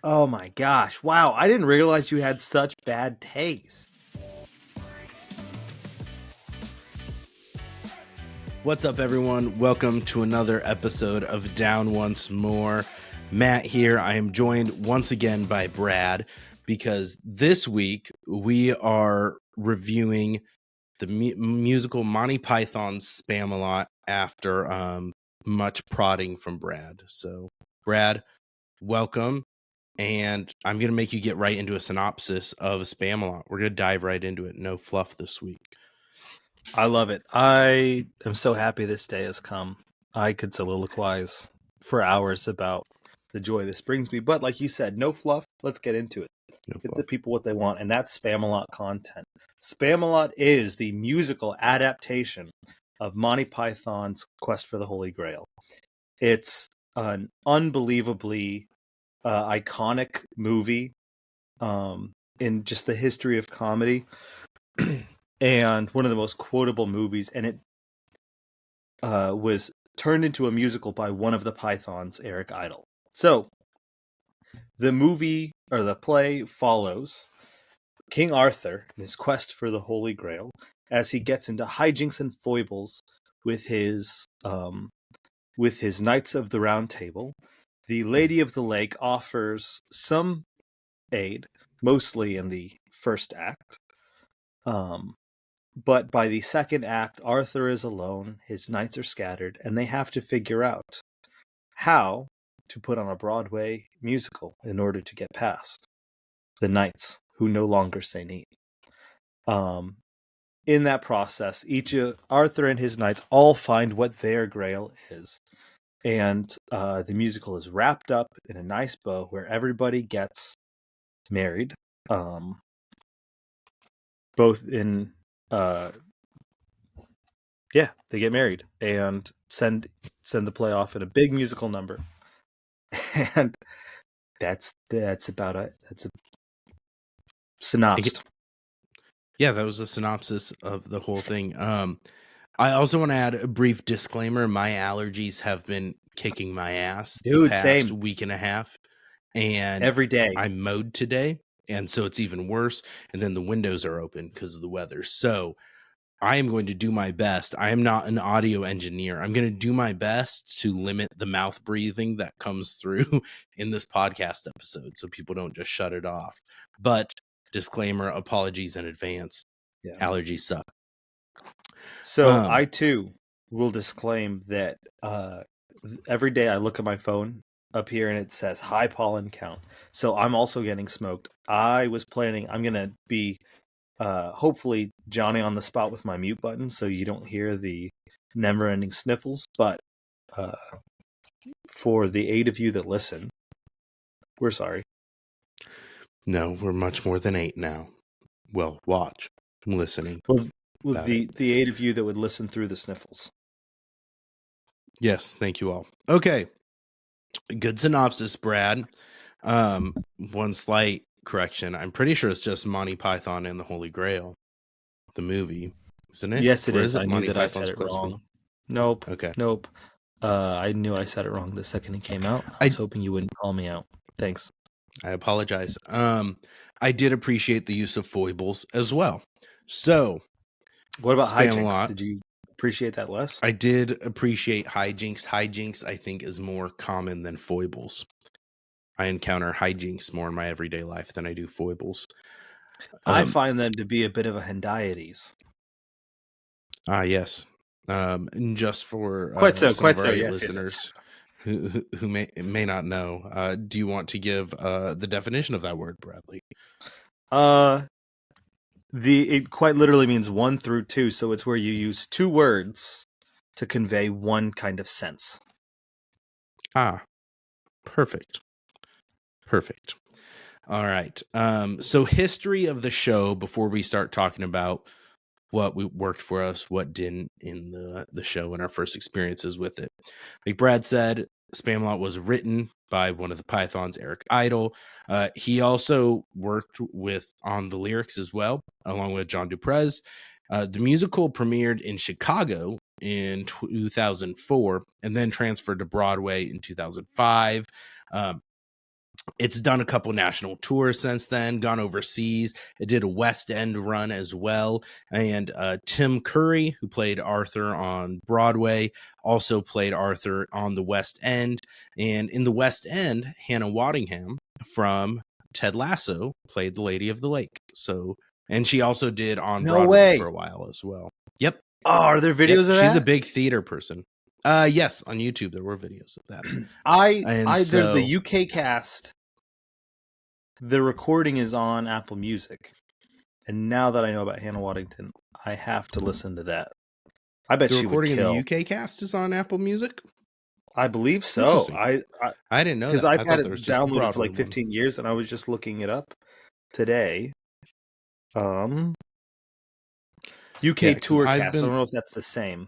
Oh my gosh. Wow. I didn't realize you had such bad taste. What's up, everyone? Welcome to another episode of Down Once More. Matt here. I am joined once again by Brad because this week we are reviewing the musical Monty Python's Spamalot after much prodding from Brad. So, Brad, welcome. And I'm going to make you get right into a synopsis of Spamalot. We're going to dive right into it. No fluff this week. I love it. I am so happy this day has come. I could soliloquize for hours about the joy this brings me. But like you said, no fluff. Let's get into it. Get the people what they want. And that's Spamalot content. Spamalot is the musical adaptation of Monty Python's Quest for the Holy Grail. It's an unbelievably iconic movie in just the history of comedy. And one of the most quotable movies, and it was turned into a musical by one of the Pythons, Eric Idle. So, the movie, or the play, follows King Arthur in his quest for the Holy Grail as he gets into hijinks and foibles with his Knights of the Round Table. The Lady of the Lake offers some aid, mostly in the first act. But by the second act, Arthur is alone, his knights are scattered, and they have to figure out how to put on a Broadway musical in order to get past the knights who no longer say need. In that process, Arthur and his knights all find what their grail is. And the musical is wrapped up in a nice bow where everybody gets married. Both in... they get married and send the play off in a big musical number, and that's about it. That's a synopsis. Yeah, that was a synopsis of the whole thing. I also want to add a brief disclaimer. My allergies have been kicking my ass the past week and a half, and every day I mowed today, and so it's even worse. And then the windows are open because of the weather. So I am going to do my best. I am not an audio engineer. I'm going to do my best to limit the mouth breathing that comes through in this podcast episode so people don't just shut it off. But disclaimer, apologies in advance. Yeah. Allergies suck. So I too will disclaim that every day I look at my phone up here and it says high pollen count. So I'm also getting smoked. I'm going to be hopefully Johnny on the spot with my mute button so you don't hear the never-ending sniffles. But for the 8 of you that listen, we're sorry. No, we're much more than 8 now. Well, watch. I'm listening. Well, the 8 of you that would listen through the sniffles. Yes, thank you all. Okay. Good synopsis, Brad. One slight correction. I'm pretty sure it's just Monty Python and the Holy Grail, the movie, isn't it? Yes, it is. I knew that I said it wrong. Nope. Okay. Nope. I knew I said it wrong the second it came out. I was hoping you wouldn't call me out. Thanks. I apologize. I did appreciate the use of foibles as well. So, what about hijinks? Did you appreciate that less? I did appreciate hijinks. Hijinks, I think, is more common than foibles. I encounter hijinks more in my everyday life than I do foibles. I find them to be a bit of a hendiades. Yes. And just for quite so, listeners yes. who may not know, do you want to give the definition of that word, Bradley? It quite literally means 1 through 2, so it's where you use 2 words to convey one kind of sense. Perfect. All right. So history of the show before we start talking about what worked for us, what didn't in the show and our first experiences with it. Like Brad said, Spamalot was written by one of the Pythons, Eric Idle. He also worked on the lyrics as well, along with John Duprez. The musical premiered in Chicago in 2004 and then transferred to Broadway in 2005. It's done a couple national tours since then, gone overseas. It did a West End run as well. And Tim Curry, who played Arthur on Broadway, also played Arthur on the West End. And in the West End, Hannah Waddingham from Ted Lasso played the Lady of the Lake. So, and she also did on No Broadway way. for a while as well. Yep. Oh, are there videos of She's that? a big theater person. Yes, on YouTube there were videos of that. There's the UK cast. The recording is on Apple Music, and now that I know about Hannah Waddington, I have to listen to that. I bet the she would recording kill. of the UK cast is on Apple Music. I believe so. Interesting. I didn't know that. Because I've I had thought it there was just the downloaded for Broadway like 15 years, and I was just looking it up today. UK tour cast. I don't know if that's the same.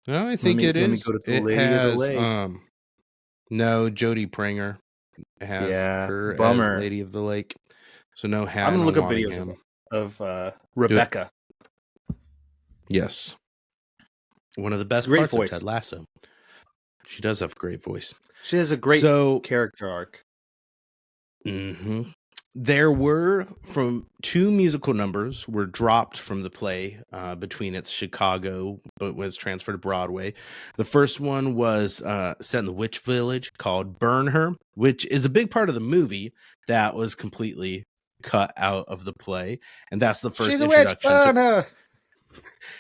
No, I think it is. Let me go to the it Lady has, of the Lake. No, Jodie Pringer has her bummer. as Lady of the Lake. So no Hannah I'm gonna look Waddingham. up videos of Rebecca. Yes, one of the best great parts voice. of Ted Lasso. She does have a great voice. She has a great character arc. Mm-hmm. There were from 2 musical numbers were dropped from the play between its Chicago, but was transferred to Broadway. The first one was set in the Witch Village called Burn Her, which is a big part of the movie that was completely cut out of the play. And that's the first introduction. She's a witch, burn her.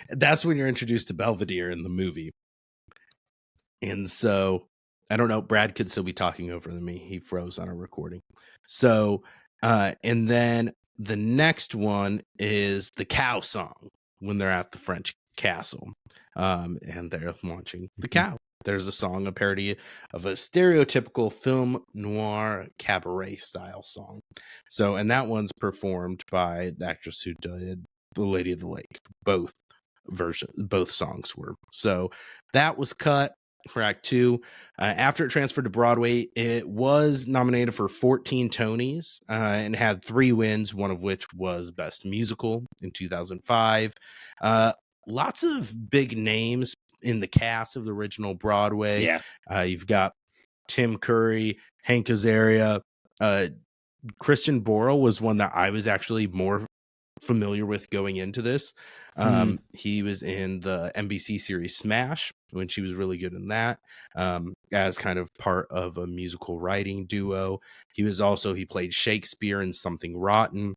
That's when you're introduced to Belvedere in the movie. And so, I don't know, Brad could still be talking over me. He froze on a recording. So, and then the next one is the cow song when they're at the French castle, and they're launching the cow. There's a song, a parody of a stereotypical film noir cabaret style song. So, and that one's performed by the actress who did The Lady of the Lake. Both songs were. So that was cut for Act 2. After it transferred to Broadway, it was nominated for 14 Tonys and had 3 wins, one of which was Best Musical in 2005. Lots of big names in the cast of the original Broadway. Yeah. You've got Tim Curry, Hank Azaria. Christian Borle was one that I was actually more familiar with going into this. He was in the NBC series Smash when she was really good in that, as kind of part of a musical writing duo. He played Shakespeare in Something Rotten,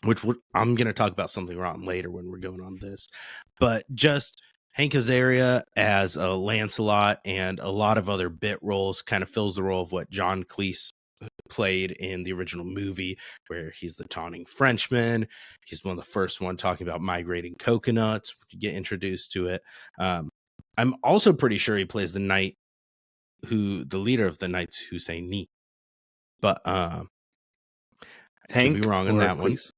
which I'm going to talk about Something Rotten later when we're going on this. But just Hank Azaria as a Lancelot and a lot of other bit roles kind of fills the role of what John Cleese played in the original movie, where he's the taunting Frenchman. He's one of the first one talking about migrating coconuts. You get introduced to it. I'm also pretty sure he plays the leader of the Knights who say "ni." But Hank, could be wrong on that Cleese?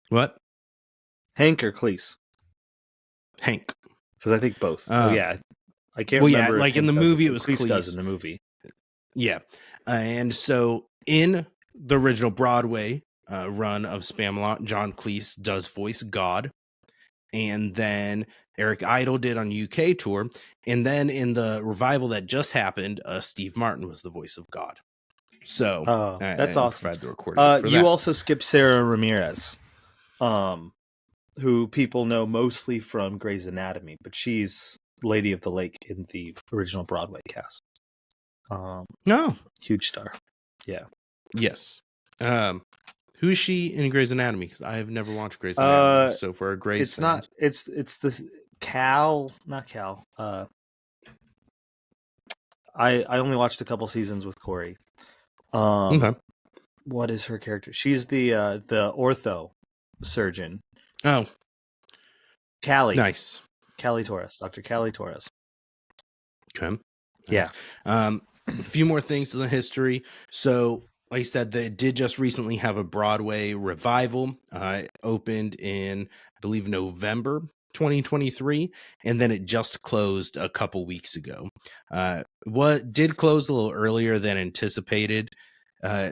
What? Hank or Cleese? Hank. Because I think both. I can't remember. Yeah, like in the movie, it was Cleese. Does in the movie. Yeah. And so in the original Broadway run of Spamalot, John Cleese does voice God. And then Eric Idle did on UK tour. And then in the revival that just happened, Steve Martin was the voice of God. So that's awesome. The recording you also skipped Sarah Ramirez, who people know mostly from Grey's Anatomy, but she's Lady of the Lake in the original Broadway cast. No, huge star. Yeah. Yes. Who is she in Grey's Anatomy? Because I have never watched Grey's Anatomy. So for a Grey's, fans, it's the Cal, not Cal. I only watched a couple seasons with Corey. Okay. What is her character? She's the ortho surgeon. Oh, Callie. Nice. Callie Torres, Dr. Callie Torres. Okay. Nice. Yeah. A few more things to the history. So, like I said, they did just recently have a Broadway revival. It opened in, I believe, November 2023, and then it just closed a couple weeks ago. What did close a little earlier than anticipated.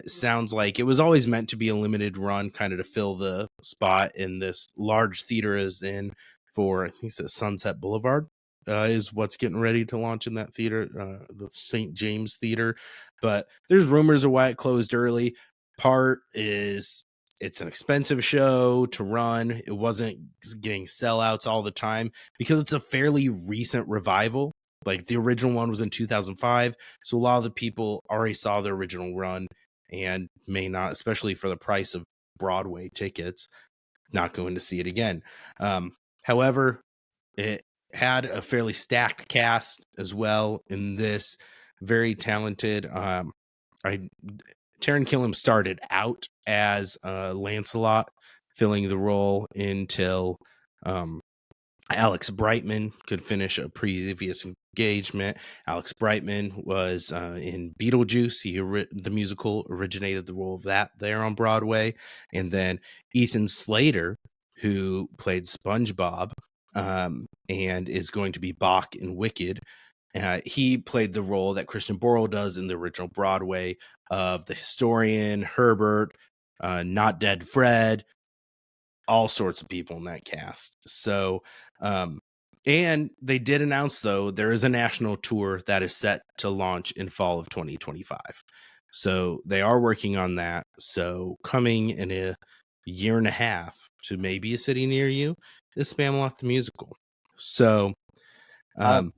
Sounds like it was always meant to be a limited run, kind of to fill the spot in this large theater is in for, I think it's Sunset Boulevard. is what's getting ready to launch in that theater, the St. James Theater. But there's rumors of why it closed early. Part is it's an expensive show to run. It wasn't getting sellouts all the time because it's a fairly recent revival. Like the original one was in 2005. So a lot of the people already saw the original run and may not, especially for the price of Broadway tickets, not going to see it again. However, it had a fairly stacked cast as well in this. Very talented. Taron Killam started out as Lancelot, filling the role until Alex Brightman could finish a previous engagement. Alex Brightman was in Beetlejuice. The musical originated the role of that there on Broadway. And then Ethan Slater, who played SpongeBob and is going to be Bach in Wicked. He played the role that Christian Borle does in the original Broadway of the historian, Herbert, Not Dead Fred, all sorts of people in that cast. So, and they did announce, though, there is a national tour that is set to launch in fall of 2025. So they are working on that. So coming in a year and a half to maybe a city near you is Spamalot the Musical. So I'm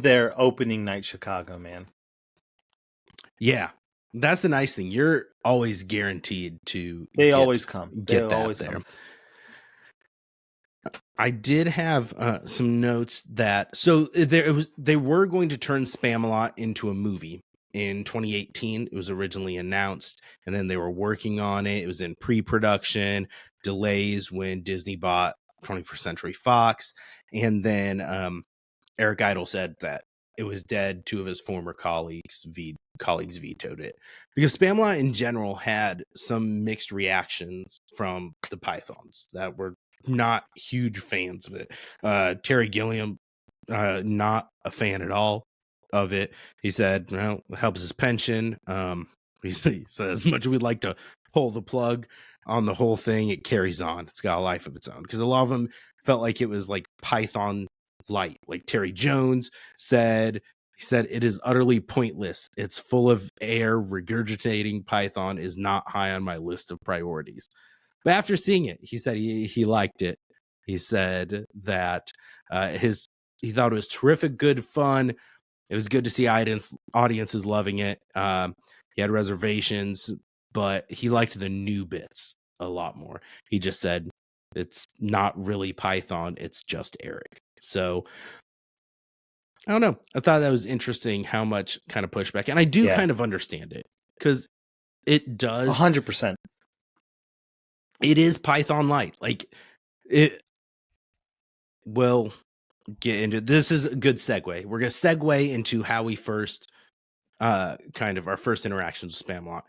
there opening night Chicago, man. Yeah, that's the nice thing. You're always guaranteed to always come. They always there. Come. I did have some notes that they were going to turn Spamalot into a movie in 2018. It was originally announced, and then they were working on it. It was in pre-production, delays when Disney bought 21st Century Fox, and then Eric Idle said that it was dead. Two of his former colleagues vetoed it because Spamalot in general had some mixed reactions from the Pythons that were not huge fans of it. Terry Gilliam, not a fan at all of it. He said, well, it helps his pension. He said, as much as we'd like to pull the plug on the whole thing, it carries on. It's got a life of its own because a lot of them felt like it was like Python light. Like Terry Jones said, it is utterly pointless. It's full of air. Regurgitating Python is not high on my list of priorities. But after seeing it, he said he liked it. He said that he thought it was terrific, good fun. It was good to see audiences loving it. He had reservations, but he liked the new bits a lot more. He just said it's not really Python, it's just Eric. So I don't know. I thought that was interesting how much kind of pushback, and I do kind of understand it because it does 100%. It is Python light. Like it. We'll get into this. Is a good segue. We're gonna segue into how we first, kind of our first interactions with Spamalot.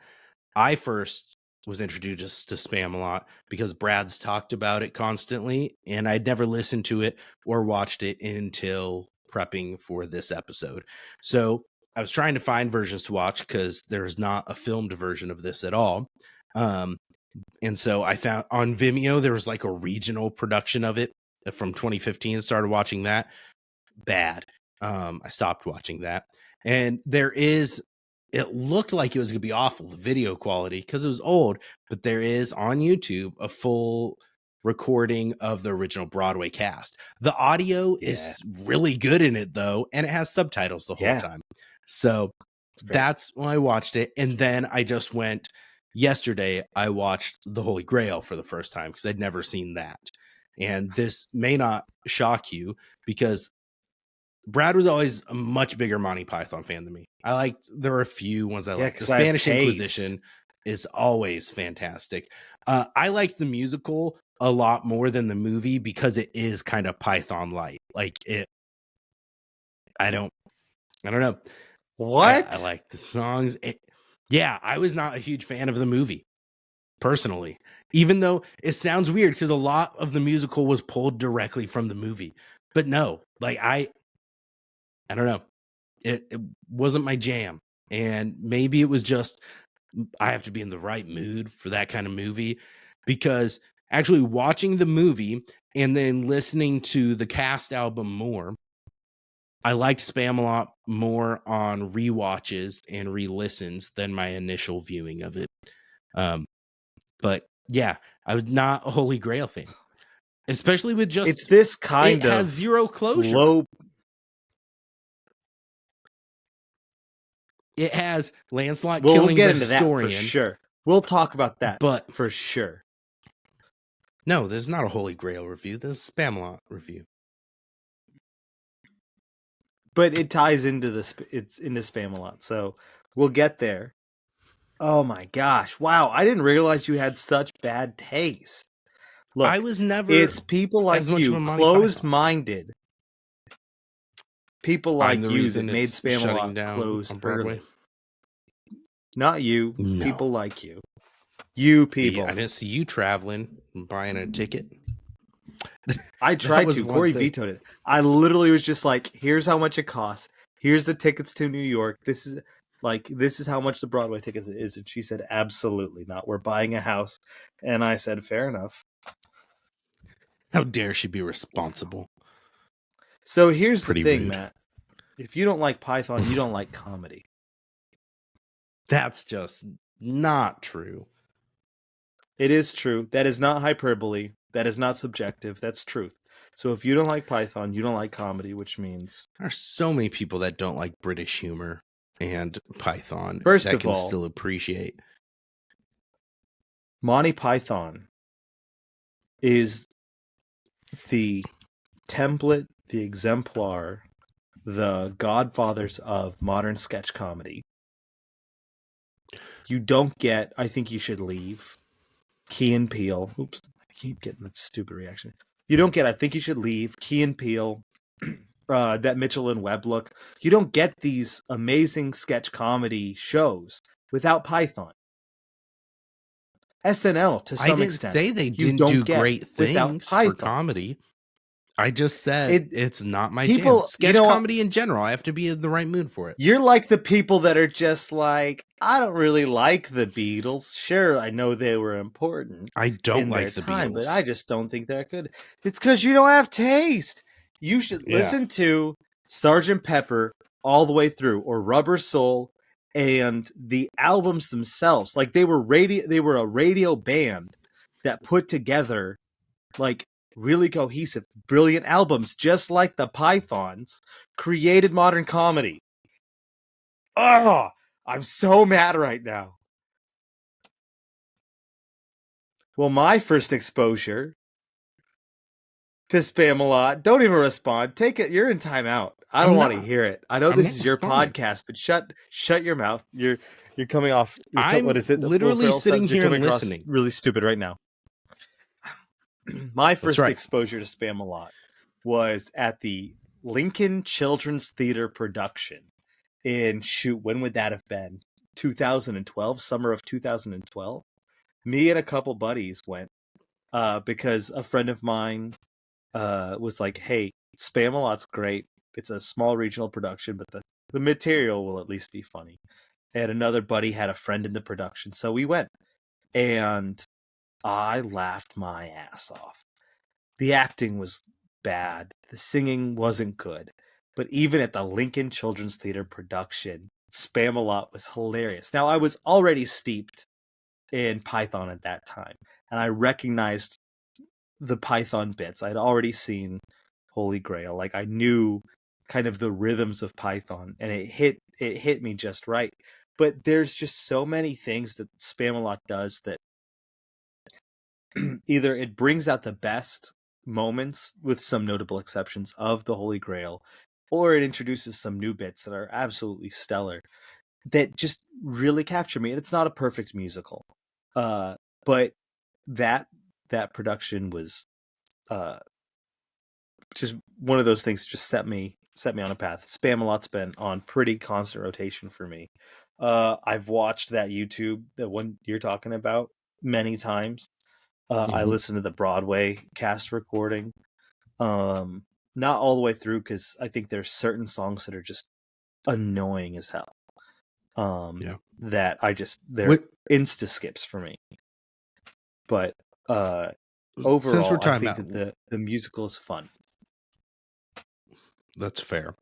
I first was introduced to Spamalot because Brad's talked about it constantly, and I'd never listened to it or watched it until prepping for this episode. So I was trying to find versions to watch because there's not a filmed version of this at all. And so I found on Vimeo, there was like a regional production of it from 2015. Started watching that. Bad. I stopped watching that. And it looked like it was going to be awful, the video quality, because it was old, but there is on YouTube a full recording of the original Broadway cast. The audio is really good in it, though, and it has subtitles the whole time. So that's when I watched it. And then I just went, yesterday, I watched The Holy Grail for the first time because I'd never seen that. And this may not shock you because Brad was always a much bigger Monty Python fan than me. There were a few ones I liked. The Spanish Inquisition is always fantastic. I liked the musical a lot more than the movie because it is kind of Python light. I don't know. What? I like the songs. I was not a huge fan of the movie personally, even though it sounds weird because a lot of the musical was pulled directly from the movie. But no, I don't know. It wasn't my jam. And maybe it was just I have to be in the right mood for that kind of movie, because actually watching the movie and then listening to the cast album more, I liked Spamalot more on rewatches and re-listens than my initial viewing of it. But yeah, I was not a Holy Grail fan, especially with just It's this it kind has of zero closure. low. It has Lancelot Well, we'll killing get the into that for historian, sure. We'll talk about that but for sure. no, this is not a Holy Grail review. This is a Spamalot review. But it ties into it's into Spamalot, so we'll get there. Oh my gosh! Wow, I didn't realize you had such bad taste. Look, I was never it's people as like much of you, a Monty Python. closed-minded people I'm like the you that reason made it's shutting Spamalot down close on Broadway. early. Not you, No. people like you. You people. I didn't see you traveling and buying a ticket. I tried was to. one Corey thing. vetoed it. I literally was just like, here's how much it costs. Here's the tickets to New York. This is how much the Broadway tickets is. And she said, absolutely not. We're buying a house. And I said, fair enough. How dare she be responsible? So here's the Pretty thing, rude. Matt. If you don't like Python, you don't like comedy. That's just not true. It is true. That is not hyperbole. That is not subjective. That's truth. So if you don't like Python, you don't like comedy, which means There are so many people that don't like British humor and Python first that of can all, still appreciate. Monty Python is the template, the exemplar, the godfathers of modern sketch comedy. You don't get I Think You Should Leave, Key and Peele. Oops, I keep getting that stupid reaction. You don't get I Think You Should Leave, Key and Peele, that Mitchell and Webb look. You don't get these amazing sketch comedy shows without Python. SNL, to I some didn't extent, say they you didn't don't do get great without things for Python. comedy. I just said it's not my jam. People, Sketch comedy in general, I have to be in the right mood for it. You're like the people that are just like, I don't really like the Beatles. Sure, I know they were important. I don't in like their the time, Beatles. but I just don't think they're good. It's because you don't have taste. You should listen to Sgt. Pepper all the way through, or Rubber Soul, and the albums themselves. Like they were a radio band that put together like really cohesive, brilliant albums, just like the Pythons created modern comedy. Oh, I'm so mad right now. Well, my first exposure to Spamalot. Don't even respond. Take it. You're in timeout. I don't want to hear it. I know this is your podcast, but shut your mouth. You're coming off. What is it? Literally sitting here you're coming and listening. Across really stupid right now. My first exposure to Spamalot was at the Lincoln Children's Theater production in when would that have been? 2012, summer of 2012. Me and a couple buddies went because a friend of mine was like, hey, Spamalot's great. It's a small regional production, but the material will at least be funny. And another buddy had a friend in the production, so we went. And I laughed my ass off. The acting was bad. The singing wasn't good. But even at the Lincoln Children's Theater production, Spamalot was hilarious. Now, I was already steeped in Python at that time, and I recognized the Python bits. I'd already seen Holy Grail. Like I knew kind of the rhythms of Python, and it hit me just right. But there's just so many things that Spamalot does that either it brings out the best moments, with some notable exceptions, of the Holy Grail, or it introduces some new bits that are absolutely stellar that just really capture me. And it's not a perfect musical, but that production was just one of those things that just set me on a path. Spamalot's been on pretty constant rotation for me. I've watched that YouTube, the one you're talking about, many times. I listened to the Broadway cast recording. Not all the way through, because I think there's certain songs that are just annoying as hell. That they're insta skips for me. But overall, I think that the musical is fun. That's fair.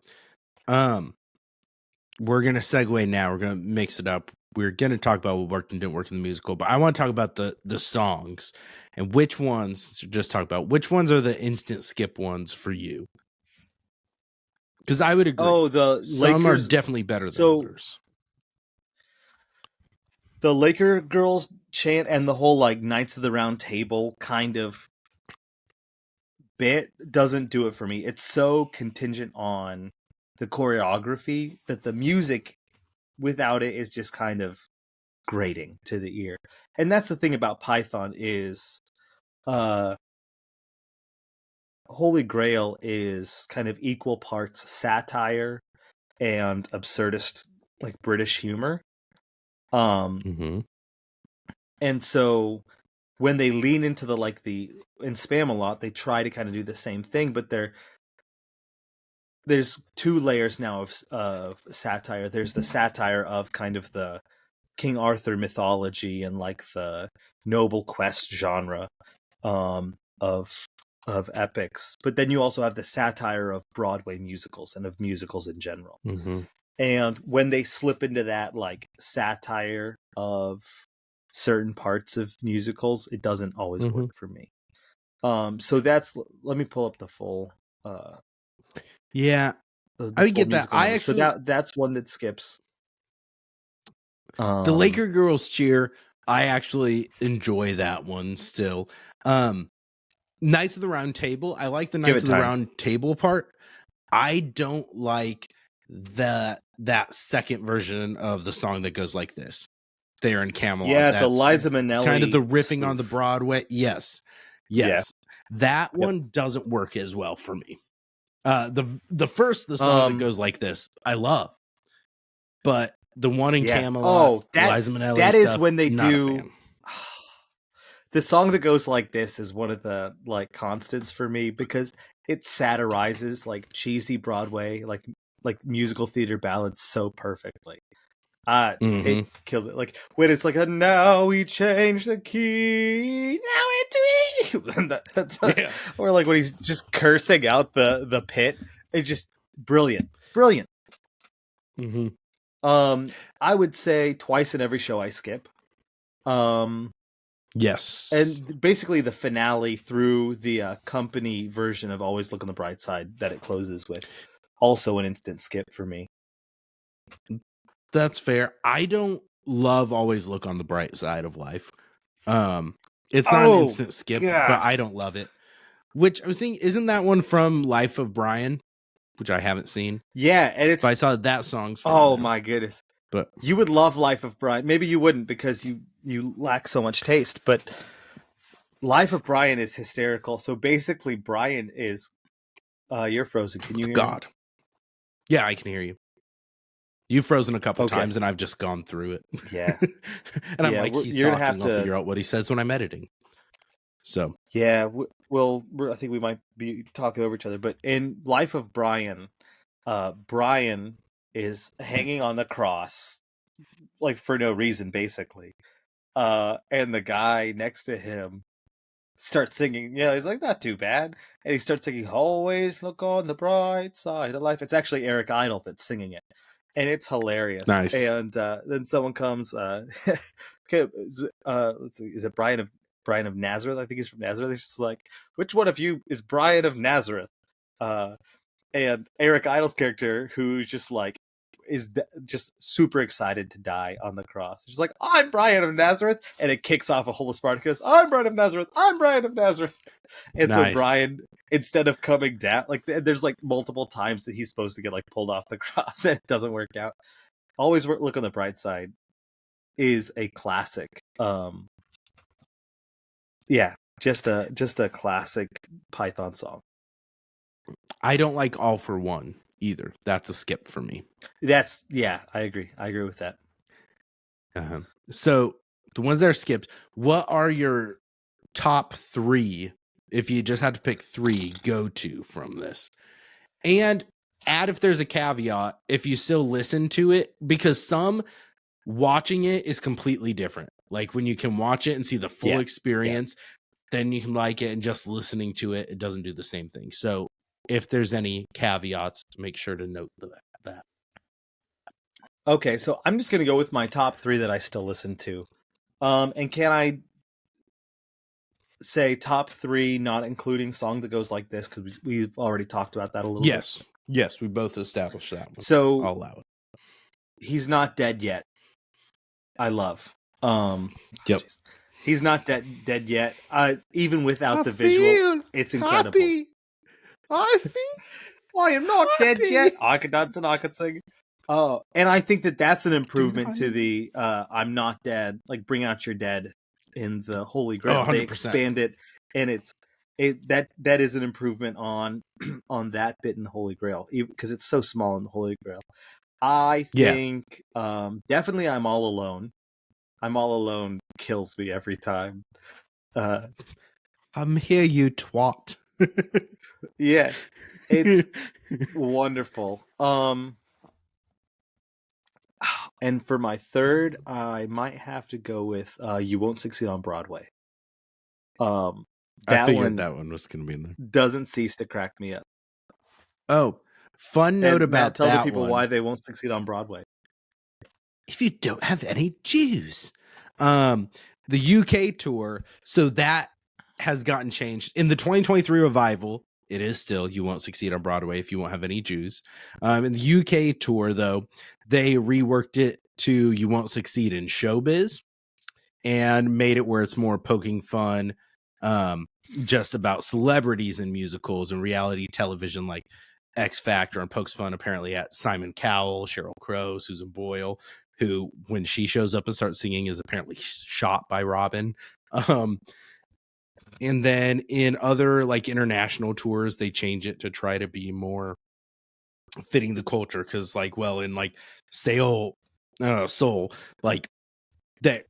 We're gonna segue now. We're gonna mix it up. We're gonna talk about what worked and didn't work in the musical, but I want to talk about the songs and which ones. Just talk about which ones are the instant skip ones for you. Because I would agree. Oh, the Some are Lakers. definitely better than So others. the Laker girls chant and the whole like Knights of the Round Table kind of bit doesn't do it for me. It's so contingent on the choreography that the music without it is just kind of grating to the ear. And that's the thing about Python is Holy Grail is kind of equal parts satire and absurdist like British humor. Mm-hmm. And so when they lean into the in Spamalot, they try to kind of do the same thing, but there's two layers now of satire. There's the satire of kind of the King Arthur mythology and like the noble quest genre of epics, but then you also have the satire of Broadway musicals and of musicals in general. Mm-hmm. And when they slip into that like satire of certain parts of musicals, it doesn't always work for me. So let me pull up the full Yeah, the I would full get that. musical I number. actually So that's one that skips. the Laker girls cheer. I actually enjoy that one still. Knights of the Round Table. I like the Knights of the Round Table part. I don't like that second version of the song that goes like this. They're in Camelot. Yeah, That's the Liza Minnelli kind of the riffing spoof on the Broadway. Yes. Yeah. That one doesn't work as well for me. The song that goes like this, I love, but the one in Camelot, Liza Minnelli that stuff, is when they not do. a fan. The song that goes like this is one of the like constants for me because it satirizes like cheesy Broadway like musical theater ballads so perfectly. It kills it. Like when it's like, now we change the key, now it's or like when he's just cursing out the pit. It's just brilliant. I would say twice in every show I skip. Yes, and basically the finale through the company version of Always Look on the Bright Side that it closes with, also an instant skip for me. That's fair. I don't love Always Look on the Bright Side of Life. It's not an instant skip, but I don't love it. Which I was thinking, isn't that one from Life of Brian, which I haven't seen? Yeah, and it's. But I saw that song's from there. My goodness! But you would love Life of Brian. Maybe you wouldn't because you lack so much taste. But Life of Brian is hysterical. So basically, Brian is. You're frozen. Can you hear me? Yeah, I can hear you. You've frozen a couple times, and I've just gone through it. Yeah, and I'm like, he's talking. I'll figure out what he says when I'm editing. So yeah, I think we might be talking over each other. But in Life of Brian, Brian is hanging on the cross, like for no reason, basically. And the guy next to him starts singing. Yeah, he's like, not too bad. And he starts singing, "Always look on the bright side of life." It's actually Eric Idle that's singing it. And it's hilarious. Nice. And then someone comes. Okay, let's see. Is it Brian of Nazareth? I think he's from Nazareth. He's just like, which one of you is Brian of Nazareth? And Eric Idle's character, who's just like, is just super excited to die on the cross. She's like, I'm Brian of Nazareth. And it kicks off a whole of Spartacus. I'm Brian of Nazareth. I'm Brian of Nazareth. And so Brian, instead of coming down, like there's like multiple times that he's supposed to get like pulled off the cross and it doesn't work out. Always Look on the Bright Side is a classic. Yeah, just a classic Python song. I don't like All for One either. That's a skip for me. I agree with that. So the ones that are skipped, what are your top 3 if you just had to pick 3 go to from this? And add if there's a caveat if you still listen to it, because some watching it is completely different. Like when you can watch it and see the full experience, then you can like it, and just listening to it, it doesn't do the same thing. So if there's any caveats, make sure to note that. that. Okay, so I'm just gonna go with my top 3 that I still listen to. And can I say top 3, not including Song That Goes Like This, because we've already talked about that a little bit. Yes, we both established that one. So I'll allow it. He's Not Dead Yet. I love. Yep. Geez. He's Not Dead Yet. Even without the visual, it's incredible. I feel I am not happy. dead yet. I could dance and I could sing. Oh, and I think that that's an improvement to the I'm Not Dead, like Bring Out Your Dead in the Holy Grail. They 100%. expand it, and that is an improvement on on that bit in the Holy Grail, because it's so small in the Holy Grail. I think definitely I'm All Alone. I'm All Alone kills me every time. I'm here, you twat. Yeah, it's wonderful. And for my third, I might have to go with You Won't Succeed on Broadway. I figured that one was going to be in there. Doesn't cease to crack me up. Oh, fun note And about Matt, tell that the people one. why they won't succeed on Broadway. If you don't have any Jews. The UK tour, so that has gotten changed. In the 2023 revival, it is still You Won't Succeed on Broadway if you won't have any Jews. In the UK tour, though, they reworked it to You Won't Succeed in Showbiz and made it where it's more poking fun, just about celebrities and musicals and reality television like X Factor, and pokes fun apparently at Simon Cowell, Sheryl Crow, Susan Boyle, who, when she shows up and starts singing, is apparently shot by Robin. And then in other like international tours, they change it to try to be more fitting the culture. Cause like, well, in like Seoul, like that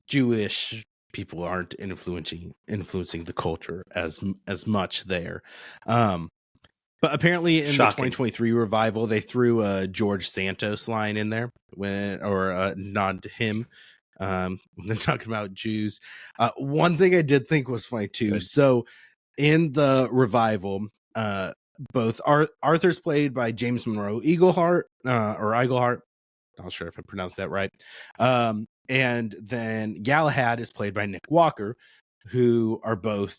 Jewish people aren't influencing the culture as much there. But apparently in the 2023 revival, they threw a George Santos line in there or a nod to him. They're talking about Jews. One thing I did think was funny too. Good. So in the revival, both Arthur's played by James Monroe Eaglehart, not sure if I pronounced that right. And then Galahad is played by Nick Walker, who are both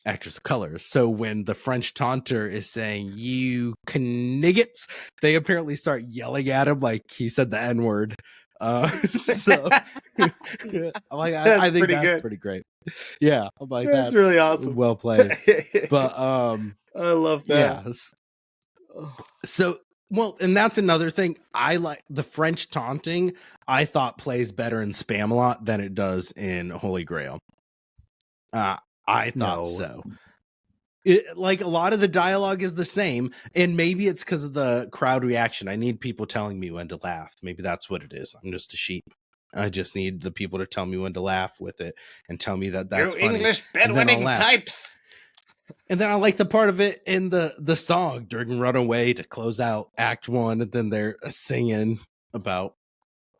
actors of color. So when the French taunter is saying "you kniggets," they apparently start yelling at him like he said the N-word. So like I think that's pretty great. Yeah, I'm like that's really awesome. Well played. But I love that. Yeah. So well, and that's another thing. I like the French taunting. I thought plays better in Spamalot than it does in Holy Grail. I thought so. Like a lot of the dialogue is the same, and maybe it's because of the crowd reaction. I need people telling me when to laugh. Maybe that's what it is. I'm just a sheep. I just need the people to tell me when to laugh with it and tell me that that's funny. English bedwetting types. And then I like the part of it in the song during Runaway to close out Act 1, and then they're singing about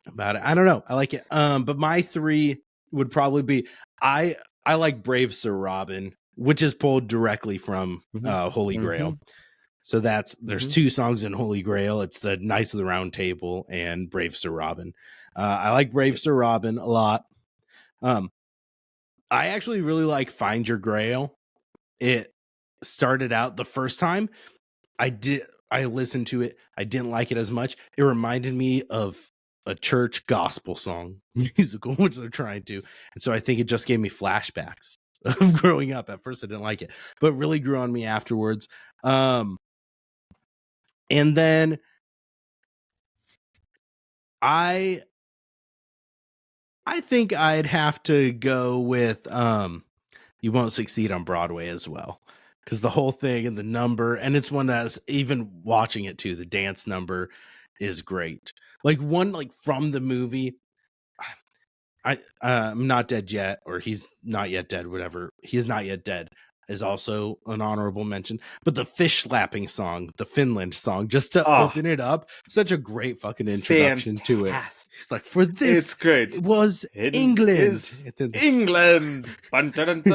it. I don't know. I like it. But my 3 would probably be I like Brave Sir Robin, which is pulled directly from Holy Grail. So there's 2 songs in Holy Grail. It's the Knights of the Round Table and Brave Sir Robin. I like Brave Sir Robin a lot. I actually really like Find Your Grail. It started out the first time I listened to it. I didn't like it as much. It reminded me of a church gospel song musical, which they're trying to. And so I think it just gave me flashbacks of growing up. At first I didn't like it, but really grew on me afterwards. And then I think I'd have to go with You Won't Succeed on Broadway as well. Because the whole thing and the number, and it's one that's, even watching it too, the dance number is great. Like one like from the movie, I'm Not Dead Yet, or He's Not Yet Dead, whatever. He Is Not Yet Dead is also an honorable mention. But the fish slapping song, the Finland song, just to open it up, such a great fucking introduction to it. It's like, for this, it's great. It was England. England. Finland,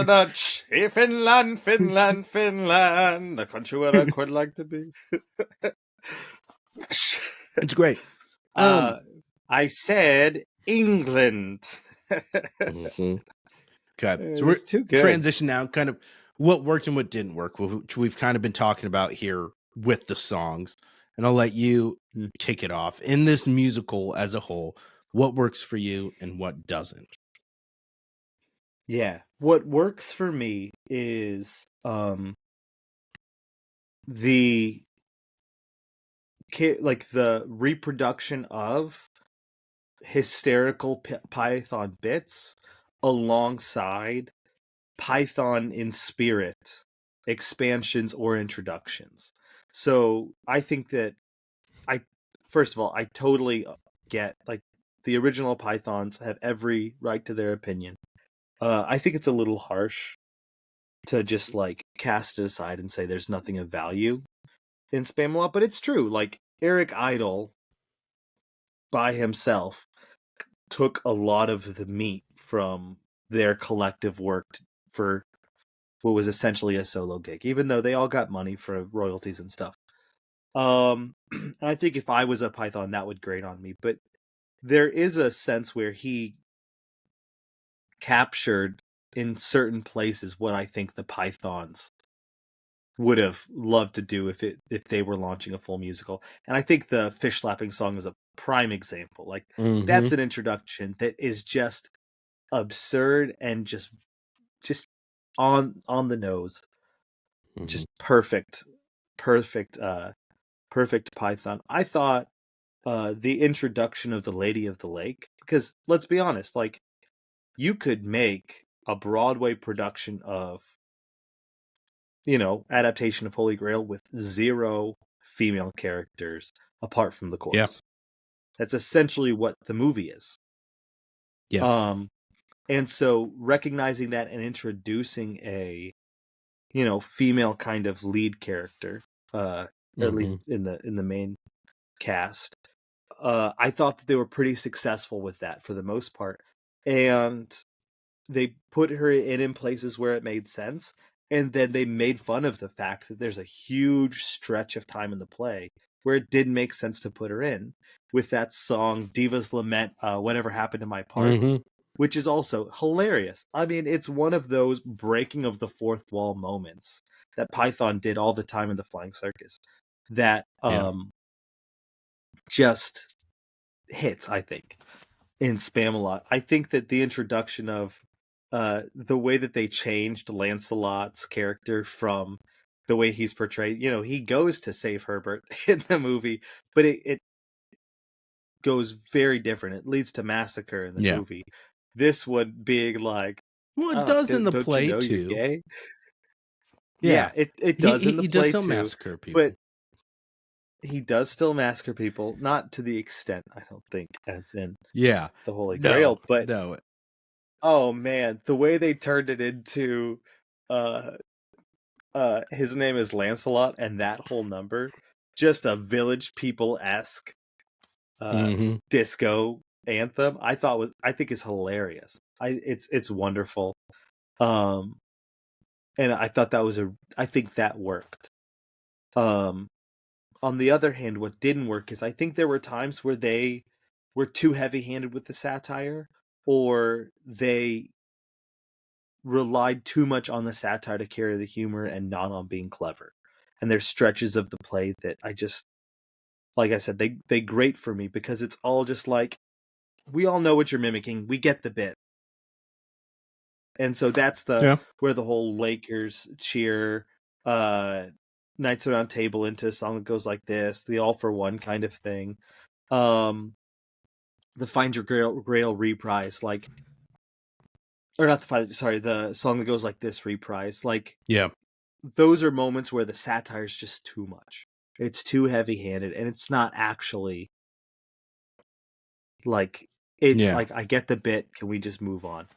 Finland, the country where I quite like to be. It's great. uh, I said England. Mhm. Okay, so we're It's too good. transition now. Kind of what worked and what didn't work, which we've kind of been talking about here with the songs. And I'll let you Mm. kick it off. In this musical as a whole, what works for you and what doesn't? Yeah. What works for me is the like the reproduction of hysterical Python bits alongside Python in spirit expansions or introductions. So I think that I first of all I totally get like the original Pythons have every right to their opinion. I think it's a little harsh to just like cast it aside and say there's nothing of value in Spamalot, but it's true. Like Eric Idle by himself took a lot of the meat from their collective work for what was essentially a solo gig, even though they all got money for royalties and stuff. And I think if I was a Python, that would grate on me. But there is a sense where he captured in certain places what I think the Pythons would have loved to do if they were launching a full musical. And I think the fish slapping song is a prime example. Like Mm-hmm. that's an introduction that is just absurd and just on the nose. Mm-hmm. Just perfect perfect Python. I thought the introduction of the Lady of the Lake, because let's be honest, like you could make a Broadway production of adaptation of Holy Grail with zero female characters apart from the Yeah. chorus. That's essentially what the movie is. Yeah. Um, and so recognizing that and introducing a female kind of lead character, or at Mm-hmm. least in the main cast, I thought that they were pretty successful with that for the most part, and they put her in places where it made sense, and then they made fun of the fact that there's a huge stretch of time in the play where it didn't make sense to put her in with that song Diva's Lament, Whatever Happened to My Part, Mm-hmm. which is also hilarious. I mean, it's one of those breaking of the fourth wall moments that Python did all the time in the Flying Circus that Yeah. just hits, I think, in Spamalot. I think that the introduction of the way that they changed Lancelot's character from the way he's portrayed, he goes to save Herbert in the movie, but it goes very different. It leads to massacre in the Yeah. movie. This one being like, Well, it oh, does in the don't you play know you're too. gay? Yeah. Yeah, it He does he, in the he does play still too, massacre but people. he does still massacre people, not to the extent I don't think as in Yeah. the Holy No. Grail, but No. oh man, the way they turned it into uh his name is Lancelot and that whole number, just a village people-esque uh Mm-hmm. disco anthem, I think is hilarious. It's wonderful. Um and I thought I think that worked. Um on the other hand, what didn't work is I think there were times where they were too heavy-handed with the satire, or they relied too much on the satire to carry the humor and not on being clever. And there's stretches of the play that I just, like I said, they grate for me because it's all just like, we all know what you're mimicking, we get the bit. And so that's the Yeah. where the whole Lakers cheer uh Knights Around Table into a song that goes like this, the all for one kind of thing. Um the Find Your Grail reprise, like, or not the song that goes like this reprise, like Yeah. those are moments where the satire is just too much. It's too heavy-handed, and it's not actually like, it's Yeah. like, I get the bit. Can we just move on?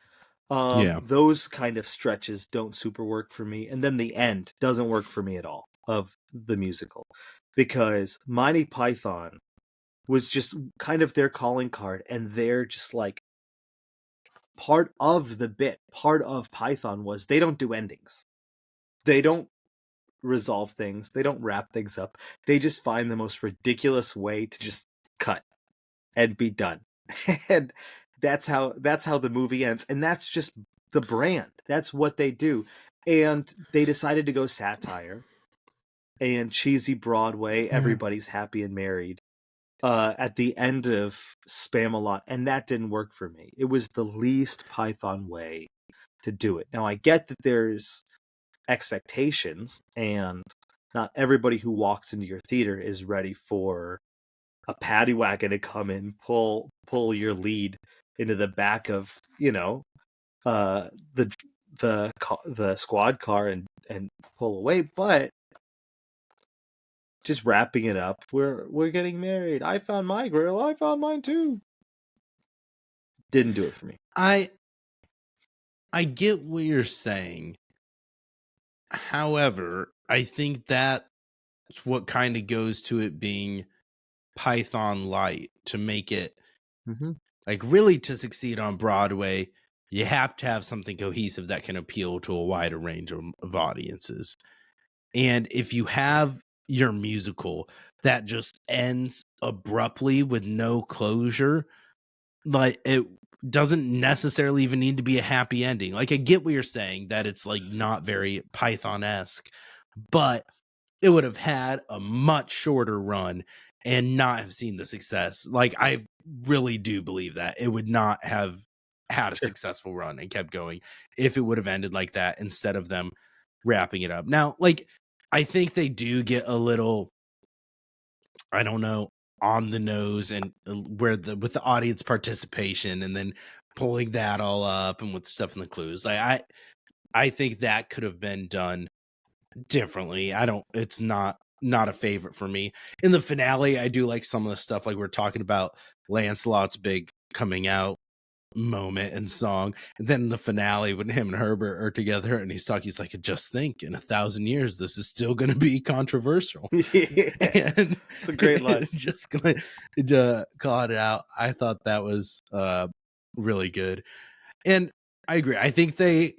Yeah. Those kind of stretches don't super work for me, and then the end doesn't work for me at all of the musical, because Monty Python was just kind of their calling card, and they're just like part of the bit. Part of Python was they don't do endings. They don't resolve things. They don't wrap things up. They just find the most ridiculous way to just cut and be done. And that's how the movie ends. And that's just the brand. That's what they do. And they decided to go satire and cheesy Broadway. Everybody's happy and married. At the end of Spamalot, and that didn't work for me. It was the least Python way to do it. Now I get that there's expectations, and not everybody who walks into your theater is ready for a paddy wagon to come in, pull your lead into the back of the the squad car and pull away, but just wrapping it up. We're getting married. I found my grill. I found mine too. Didn't do it for me. I get what you're saying. However, I think that's what kind of goes to it being Python light, to make it like, really, to succeed on Broadway, you have to have something cohesive that can appeal to a wider range of audiences. And if you have your musical that just ends abruptly with no closure, like, it doesn't necessarily even need to be a happy ending. Like, I get what you're saying, that it's like not very Python-esque, but it would have had a much shorter run and not have seen the success. Like, I really do believe that it would not have had a successful run and kept going if it would have ended like that, instead of them wrapping it up. Now, like, I think they do get a little, I don't know, on the nose, and with the audience participation, and then pulling that all up, and with stuff in the clues. Like, I think that could have been done differently. It's not a favorite for me. In the finale, I do like some of the stuff, like we're talking about Lancelot's big coming out moment and song, and then in the finale when him and Herbert are together and he's like, just think, in 1,000 years this is still going to be controversial. Yeah, and it's a great line. Just gonna call it out. I thought that was really good, and I agree. I think they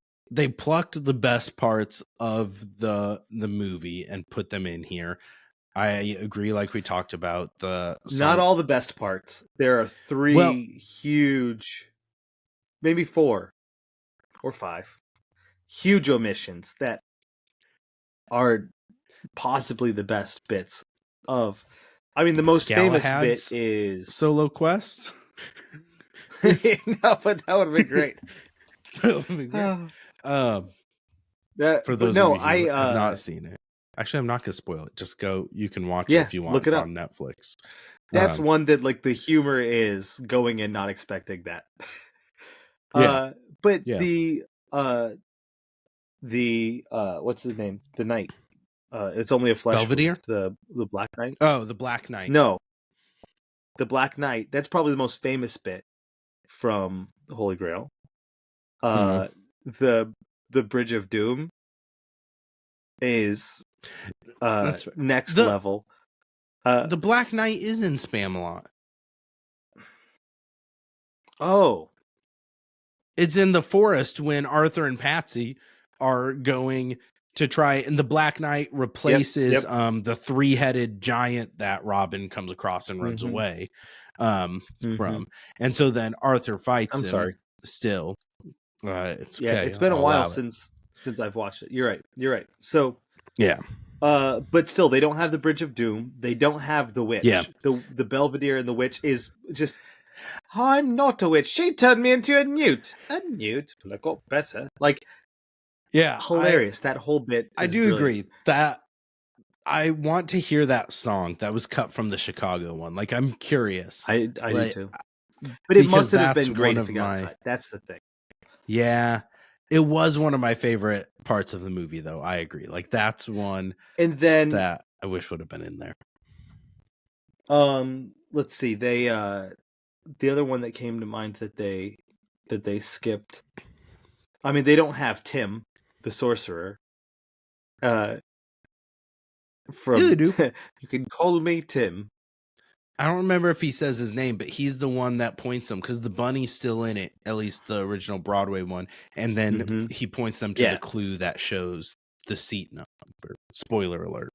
plucked the best parts of the movie and put them in here. I agree, like we talked about, the song. Not all the best parts. There are three huge, maybe 4 or 5 huge omissions that are possibly the best bits of. I mean, the most famous bit is solo quest. No, but that would have been great. That would have been great. For those of you who have not seen it, actually, I'm not going to spoil it. Just go. You can watch it if you want. Look it up on Netflix. That's one that, like, the humor is going in not expecting that. But the what's his name? The Knight. It's only a flesh Belvedere. The Black Knight. Oh, the Black Knight. No, the Black Knight. That's probably the most famous bit from the Holy Grail. The Bridge of Doom is next level. The Black Knight is in Spamalot. Oh, it's in the forest when Arthur and Patsy are going to try, and the Black Knight replaces the 3-headed giant that Robin comes across and runs away from, and so then Arthur fights him. Sorry. Still, it's okay. Yeah, it's been a while since I've watched it. You're right. So yeah, but still, they don't have the Bridge of Doom. They don't have the witch. Yeah, the Belvedere and the witch is just. I'm not a witch. She turned me into a newt. A newt, but I got better. Like, yeah, hilarious. That whole bit. I do agree that I want to hear that song that was cut from the Chicago one. Like, I'm curious. I do too. But it must have been great if it got cut. That's the thing. Yeah, it was one of my favorite parts of the movie, though. I agree. Like, that's one, and then that I wish would have been in there. Let's see. They the other one that came to mind that they skipped. I mean, they don't have Tim, the sorcerer. From you can call me Tim. I don't remember if he says his name, but he's the one that points them, because the bunny's still in it, at least the original Broadway one, and then he points them to the clue that shows the seat number. Spoiler alert.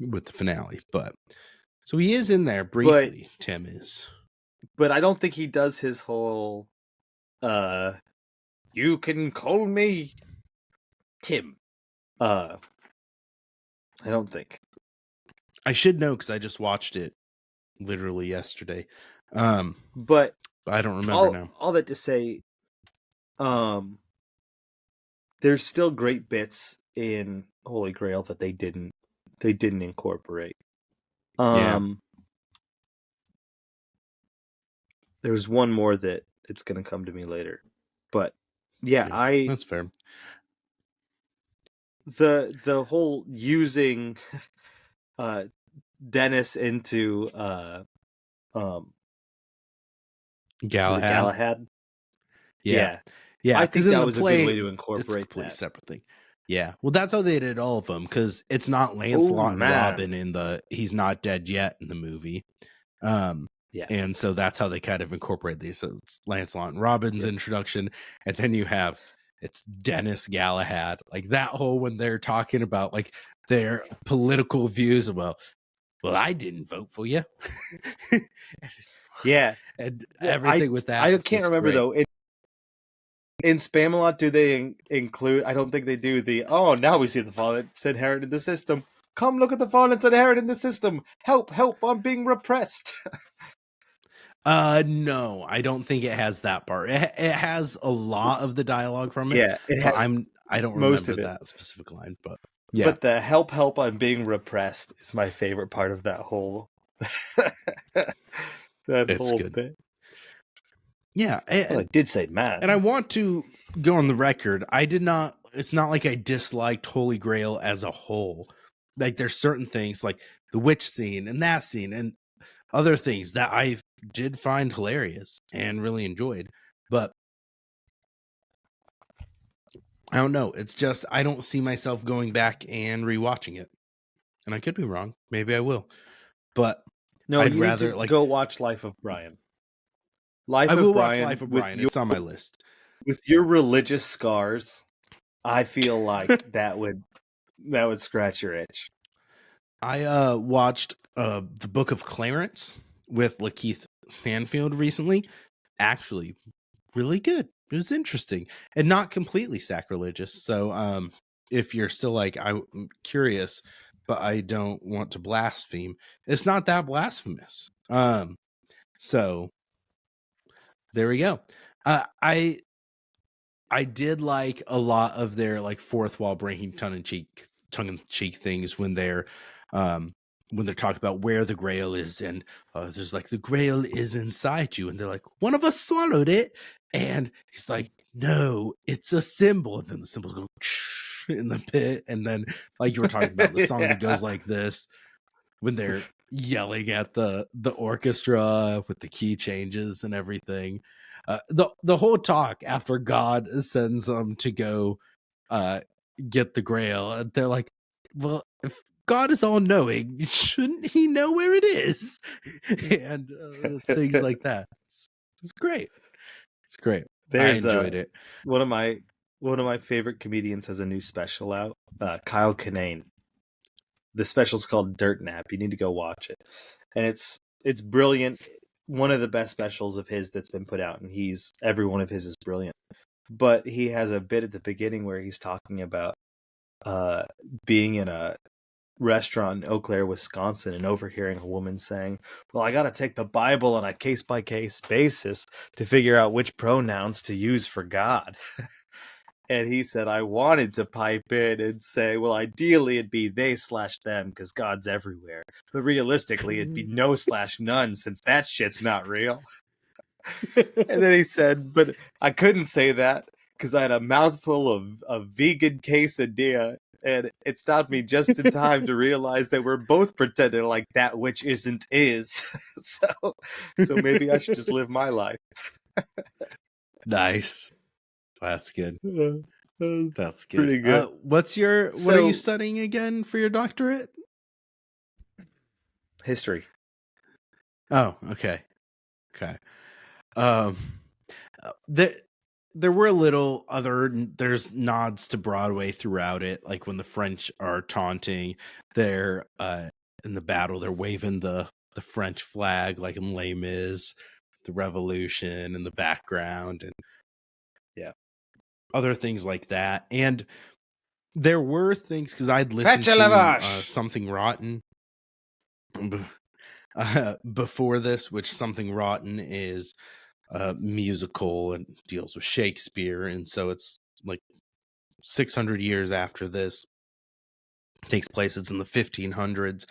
With the finale, but so he is in there briefly. Tim is, but I don't think he does his whole. You can call me Tim. I don't think. I should know because I just watched it literally yesterday. But I don't remember now. All that to say, there's still great bits in Holy Grail that they didn't incorporate. Yeah. There's one more that it's going to come to me later, but That's fair. The whole using Dennis into Galahad. Was it Galahad? Yeah. I think because in that the was play, a good way to it's a incorporate completely that. separate thing. Yeah, well, that's how they did all of them because it's not Lancelot and Robin in the He's Not Dead Yet in the movie. And so that's how they kind of incorporate these. So it's Lancelot and Robin's introduction, and then you have it's Dennis Galahad, like that whole when they're talking about like their political views. Well, I didn't vote for you. And everything with that. I can't remember though. In Spamalot, do they include? I don't think they do. Now we see the violence inherent in the system. Come look at the violence inherent in the system. Help! I'm being repressed. No, I don't think it has that part. It has a lot of the dialogue from it. Yeah, it but I don't most remember of it. that specific line, but yeah. But the help! I'm being repressed is my favorite part of that whole whole good. bit. Yeah, I did say man, and I want to go on the record. I did not. It's not like I disliked Holy Grail as a whole. Like there's certain things like the witch scene and that scene and other things that I did find hilarious and really enjoyed. But I don't know. It's just I don't see myself going back and rewatching it. And I could be wrong. Maybe I will. But no, I'd you rather need to go watch Life of Brian. I will watch Life of Brian. It's on my list. With your religious scars, I feel like that would scratch your itch. I watched the Book of Clarence with Lakeith Stanfield recently. Actually, really good. It was interesting and not completely sacrilegious. So if you're still like I'm curious, but I don't want to blaspheme, it's not that blasphemous. So there we go. I did like a lot of their like fourth wall breaking tongue in cheek things when they're talking about where the grail is, and there's like the grail is inside you, and they're like, one of us swallowed it, and he's like, no, it's a symbol, and then the symbols go in the pit, and then like you were talking about the song that goes like this when they're yelling at the orchestra with the key changes and everything. The whole talk after God sends them to go get the grail, and they're like, well, if God is all knowing, shouldn't he know where it is? And things like that. It's great. It's great. I enjoyed it. One of my favorite comedians has a new special out. Kyle Kinane. The special's called Dirt Nap. You need to go watch it, and it's brilliant. One of the best specials of his that's been put out, and every one of his is brilliant. But he has a bit at the beginning where he's talking about being in a restaurant in Eau Claire, Wisconsin, and overhearing a woman saying, well, I got to take the Bible on a case-by-case basis to figure out which pronouns to use for God. And he said, I wanted to pipe in and say, well, ideally it'd be they/them because God's everywhere. But realistically, it'd be no/none since that shit's not real. And then he said, but I couldn't say that because I had a mouthful of vegan quesadilla. And it stopped me just in time to realize that we're both pretending like that which isn't is. So maybe I should just live my life. Nice. That's good. That's good. Pretty good. What are you studying again for your doctorate? History. Oh, okay. Okay. there were there's nods to Broadway throughout it, like when the French are taunting, they're in the battle, they're waving the French flag like in Les Mis, the Revolution in the background, and Yeah. other things like that. And there were things, because I'd listened Fetch a to lavash! Something Rotten before this, which Something Rotten is a musical and deals with Shakespeare, and so it's like 600 years after this. Takes place, it's in the 1500s,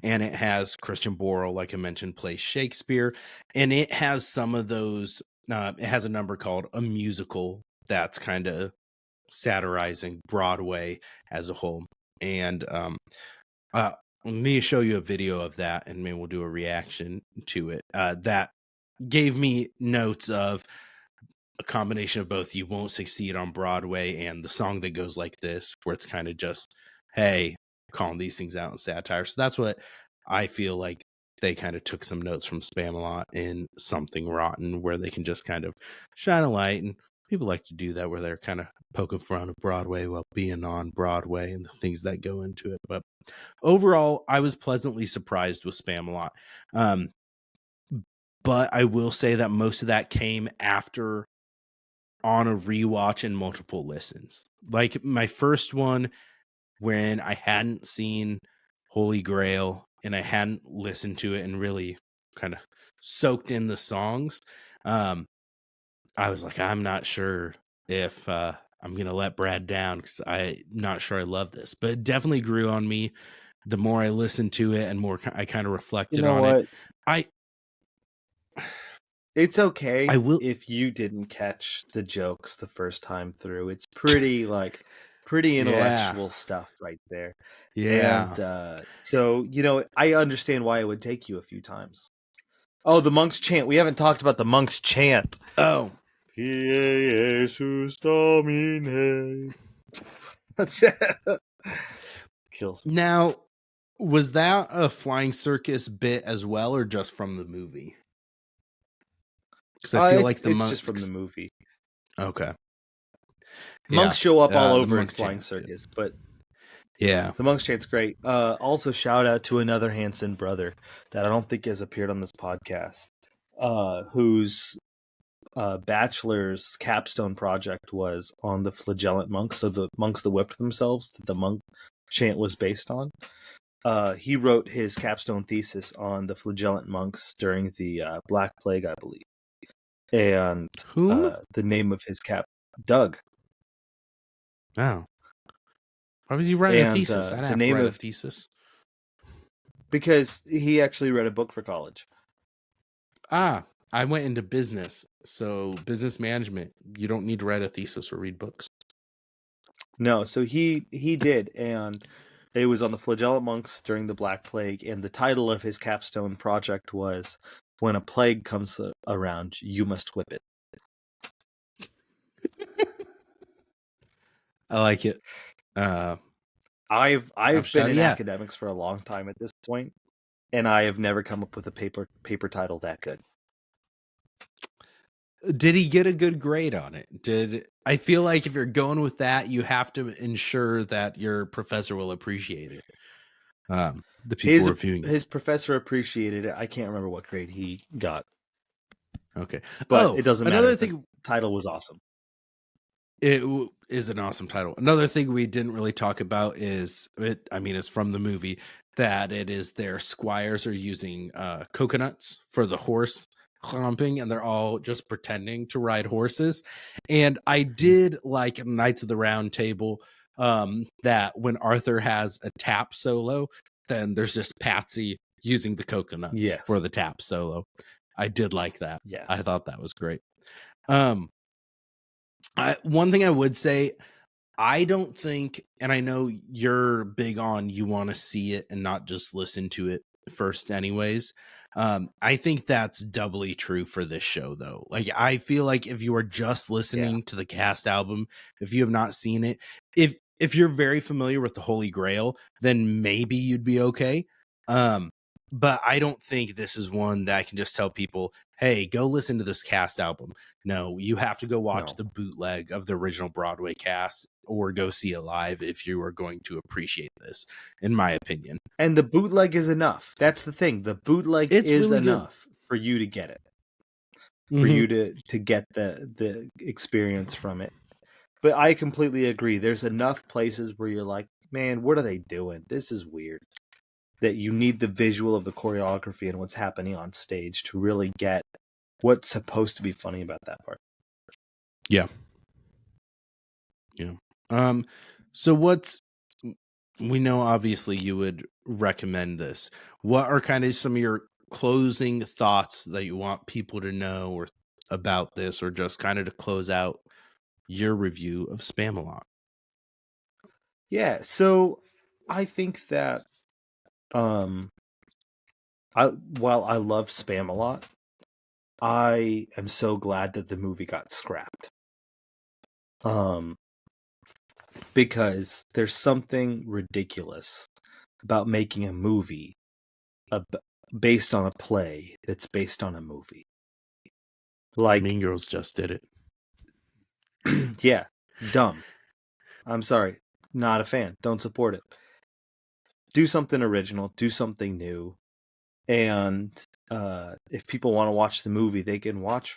and it has Christian Borle, like I mentioned, plays Shakespeare, and it has some of those. It has a number called A Musical that's kind of satirizing Broadway as a whole, and let me show you a video of that, and maybe we'll do a reaction to it. That gave me notes of a combination of both You Won't Succeed on Broadway and the song that goes like this, where it's kind of just, hey, calling these things out in satire. So that's what I feel like they kind of took some notes from Spamalot in Something Rotten, where they can just kind of shine a light. And people like to do that, where they're kind of poking fun of Broadway while being on Broadway and the things that go into it. But overall, I was pleasantly surprised with Spamalot. But I will say that most of that came after, on a rewatch and multiple listens. Like my first one, when I hadn't seen Holy Grail and I hadn't listened to it and really kind of soaked in the songs, I was like, I'm not sure if I'm gonna let Brad down, because I'm not sure I love this. But it definitely grew on me the more I listened to it and more I kind of You reflected know on it. what? I It's okay will, if you didn't catch the jokes the first time through. It's pretty yeah, intellectual stuff right there. And yeah. so, I understand why it would take you a few times. Oh, the monk's chant. We haven't talked about the monk's chant. Oh, Pie Jesus Domine. Kills me. now, was that a flying circus bit as well, or just from the movie? Because I feel like the It's just from the monks. movie. Okay. Yeah. Monks show up all The over in monks Flying chant's good. Circus, but Yeah. the monk's chant's great. Also, shout out to another Hanson brother that I don't think has appeared on this podcast, whose bachelor's capstone project was on the flagellant monks, so the monks that whipped themselves, that the monk chant was based on. He wrote his capstone thesis on the flagellant monks during the Black Plague, I believe. And Whom? the name of his Doug. Oh. Why was he writing a And thesis? I didn't the have to name write a of, thesis. because he actually read a book for college. Ah, I went into business. So business management, you don't need to write a thesis or read books. No, so he did, and it was on the flagellant monks during the Black Plague, and the title of his capstone project was "When a Plague Comes Around, You Must Whip It." I like it. I've been in yeah. academics for a long time at this point, and I have never come up with a paper title that good. Did he get a good grade on it? I feel like if you're going with that, you have to ensure that your professor will appreciate it. The people reviewing it. His professor appreciated it. I can't remember what grade he got. Okay. But it doesn't matter. Another The thing, title was awesome. it is an awesome title. Another thing we didn't really talk about is it's from the movie, that it is their squires are using coconuts for the horse humping, and they're all just pretending to ride horses. And I did like Knights of the Round Table, that when Arthur has a tap solo, then there's just Patsy using the coconuts Yes. for the tap solo. I did like that. Yeah. I thought that was great. One thing I would say, I don't think, and I know you're big on, you want to see it and not just listen to it first anyways. I think that's doubly true for this show, though. Like, I feel like if you are just listening to the cast album, if you have not seen it, if you're very familiar with the Holy Grail, then maybe you'd be okay. But I don't think this is one that I can just tell people, hey, go listen to this cast album. No, you have to go watch No. the bootleg of the original Broadway cast or go see it live if you are going to appreciate this, in my opinion. And the bootleg is enough. That's the thing. The bootleg It's is really good. enough for you to get it. For Mm-hmm. you to get the experience from it. But I completely agree. There's enough places where you're like, man, what are they doing? This is weird. That you need the visual of the choreography and what's happening on stage to really get what's supposed to be funny about that part. Yeah. Yeah. So we know obviously you would recommend this. What are kind of some of your closing thoughts that you want people to know or about this, or just kind of to close out your review of Spamalot? Yeah, so I think that while I love Spamalot, I am so glad that the movie got scrapped. Because there's something ridiculous about making a movie based on a play that's based on a movie. Like, Mean Girls just did it. yeah, dumb. I'm sorry, not a fan. Don't support it. Do something original. Do something new. And if people want to watch the movie, they can watch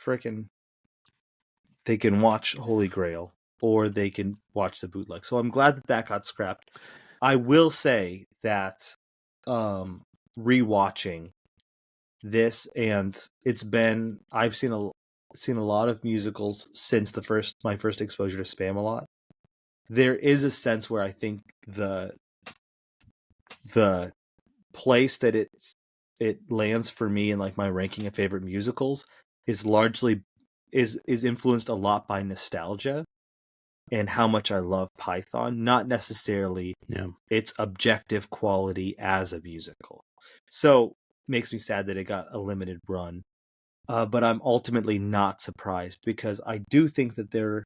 Holy Grail, or they can watch the bootleg. So I'm glad that that got scrapped. I will say that rewatching this, and I've seen a lot of musicals since my first exposure to Spamalot. There is a sense where I think the place that it lands for me in like my ranking of favorite musicals is largely is influenced a lot by nostalgia and how much I love Python, not necessarily its objective quality as a musical. So makes me sad that it got a limited run. But I'm ultimately not surprised, because I do think that there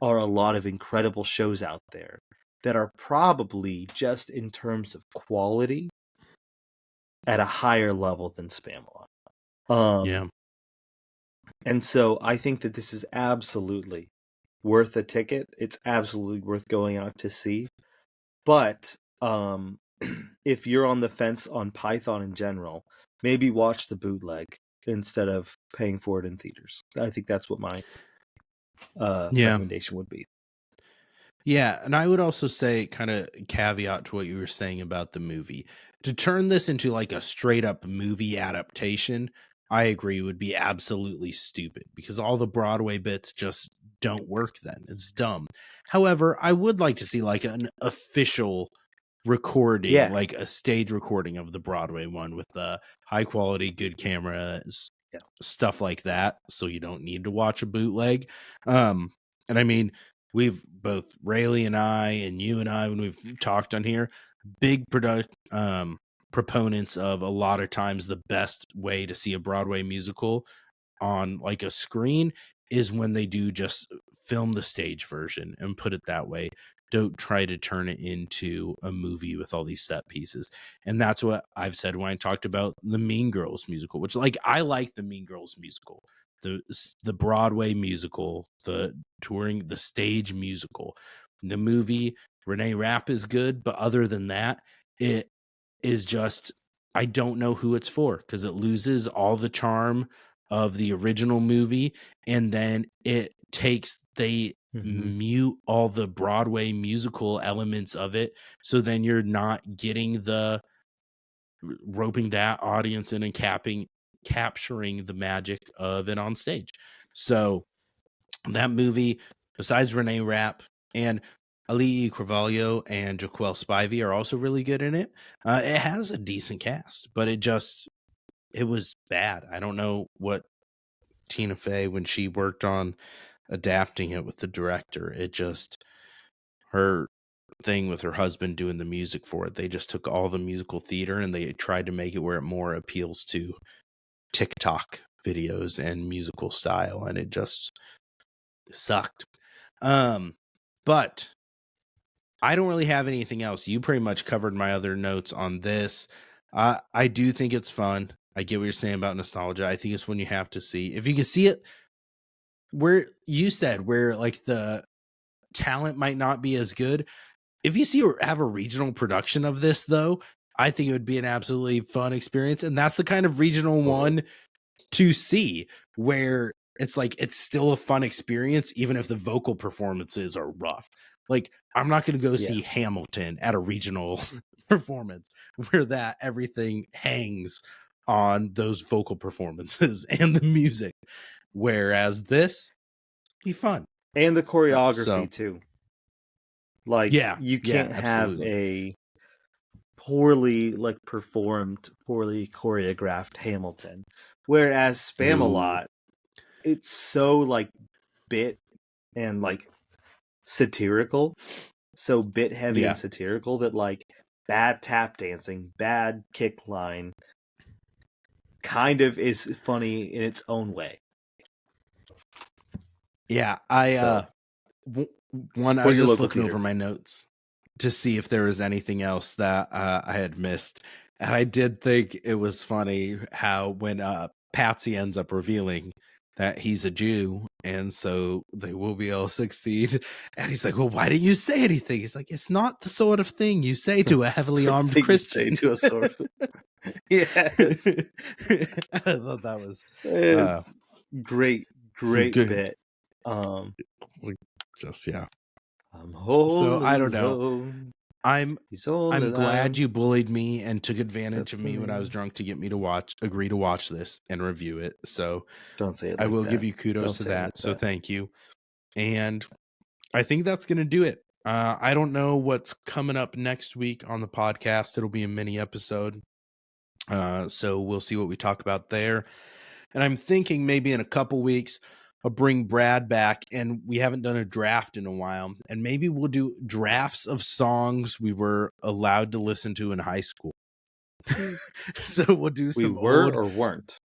are a lot of incredible shows out there that are probably, just in terms of quality, at a higher level than Spamalot. Yeah. And so I think that this is absolutely worth a ticket. It's absolutely worth going out to see. But if you're on the fence on Python in general, maybe watch the bootleg instead of paying for it in theaters. I think that's what my Yeah. recommendation would be. Yeah, and I would also say, kind of caveat to what you were saying about the movie, to turn this into like a straight up movie adaptation, I agree would be absolutely stupid, because all the Broadway bits just don't work then. It's dumb. However, I would like to see like an official recording, Yeah. like a stage recording of the Broadway one with the high quality, good camera, Yeah. stuff like that, so you don't need to watch a bootleg. And I mean, we've both Rayleigh and I, and you and I, when we've talked on here, big proponents of, a lot of times the best way to see a Broadway musical on like a screen is when they do just film the stage version and put it that way. Don't try to turn it into a movie with all these set pieces. And that's what I've said when I talked about the Mean Girls musical, which, like, I like the Mean Girls musical, the Broadway musical, the touring, the stage musical. The movie, Renee Rapp is good, but other than that, it is just, I don't know who it's for, because it loses all the charm of the original movie, and then they mute all the Broadway musical elements of it, so then you're not getting the roping that audience in and capturing the magic of it on stage. So that movie, besides Renee Rapp and Ali'i Carvalho and Jaquel Spivey are also really good in it. It has a decent cast, but it was bad. I don't know what Tina Fey, when she worked on adapting it with the director, her thing with her husband doing the music for it, they just took all the musical theater and they tried to make it where it more appeals to TikTok videos and musical style, and it just sucked. But I don't really have anything else. You pretty much covered my other notes on this. I do think it's fun. I get what you're saying about nostalgia. I think it's one you have to see. If you can see it where you said where like the talent might not be as good. If you have a regional production of this, though, I think it would be an absolutely fun experience. And that's the kind of regional one to see where it's like it's still a fun experience, even if the vocal performances are rough. Like, I'm not going to go see Hamilton at a regional performance where that everything hangs on those vocal performances and the music. Whereas this be fun. And the choreography too. Like, you can't have a poorly performed, poorly choreographed Hamilton. Whereas Spamalot, it's so bit and satirical, so bit heavy and satirical that bad tap dancing, bad kick line kind of is funny in its own way. Yeah, I was just looking over my notes to see if there was anything else that I had missed. And I did think it was funny how when Patsy ends up revealing that he's a Jew and so they will be able to succeed. And he's like, well, why didn't you say anything? He's like, it's not the sort of thing you say to a heavily armed Christian. To a sort of... Yes. I thought that was great bit. I'm so I don't know. I'm glad you bullied me and took advantage of me when I was drunk to get me to agree to watch this and review it. So don't say it. I will give you kudos to that. So thank you. And I think that's going to do it. I don't know what's coming up next week on the podcast. It'll be a mini episode. So we'll see what we talk about there. And I'm thinking maybe in a couple weeks, I'll bring Brad back, and we haven't done a draft in a while. And maybe we'll do drafts of songs we were allowed to listen to in high school. So we'll do some old or weren't.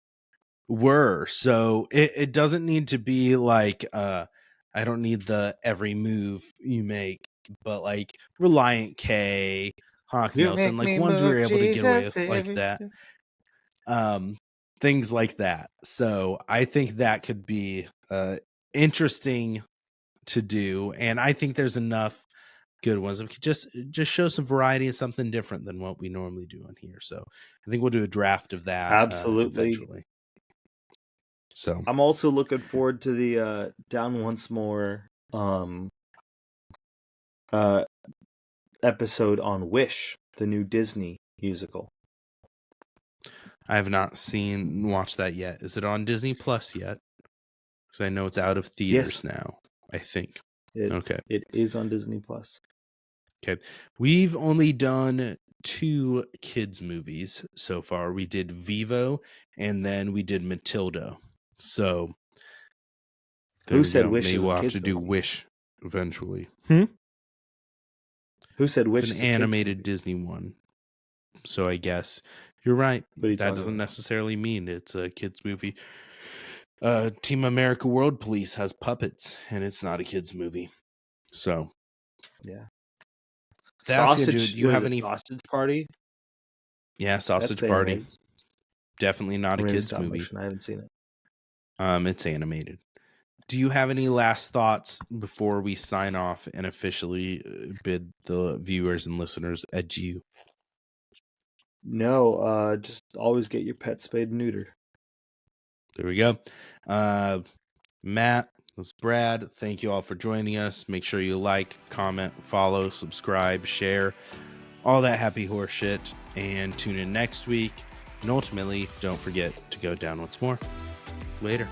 So it doesn't need to be like I don't need the every move you make, but like Reliant K, Hawk Nelson, like ones we were able to get away with like that. Things like that. So I think that could be interesting to do, and I think there's enough good ones. We could just show some variety and something different than what we normally do on here. So I think we'll do a draft of that. Absolutely. Eventually. So I'm also looking forward to the Down Once More episode on Wish, the new Disney musical. I have not watched that yet. Is it on Disney Plus yet? Because I know it's out of theaters now, I think. Okay. It is on Disney Plus. Okay. We've only done 2 kids movies so far. We did Vivo and then we did Matilda. So who said Wish? Maybe we'll have to do Wish eventually. Who said Wish? It's an animated Disney one. So I guess you're right. That doesn't necessarily mean it's a kids movie. Team America World Police has puppets, and it's not a kids movie. So, yeah. Sausage. Do you have any Sausage Party? Yeah, Sausage Party. Animated. Definitely not a kids movie. I haven't seen it. It's animated. Do you have any last thoughts before we sign off and officially bid the viewers and listeners adieu? No, just always get your pet spayed and neutered. There we go. Matt, that's Brad. Thank you all for joining us. Make sure you like, comment, follow, subscribe, share, all that happy horse shit. And tune in next week. And ultimately, don't forget to go down once more. Later.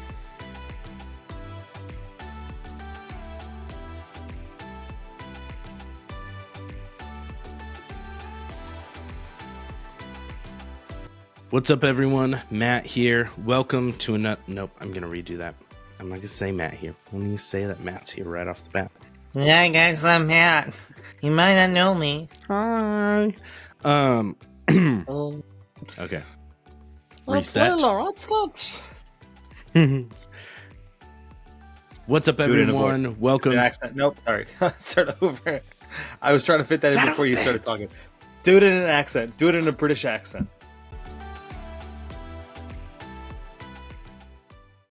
What's up, everyone? Matt here. Welcome to another... Nope, I'm going to redo that. I'm not going to say Matt here. I'm going to say that Matt's here right off the bat. Yeah, guys, I'm Matt. You might not know me. Hi. Okay. Reset. What's up, everyone? Welcome. Accent. Nope, sorry. Start over. I was trying to fit that in before you started talking. Do it in an accent. Do it in a British accent.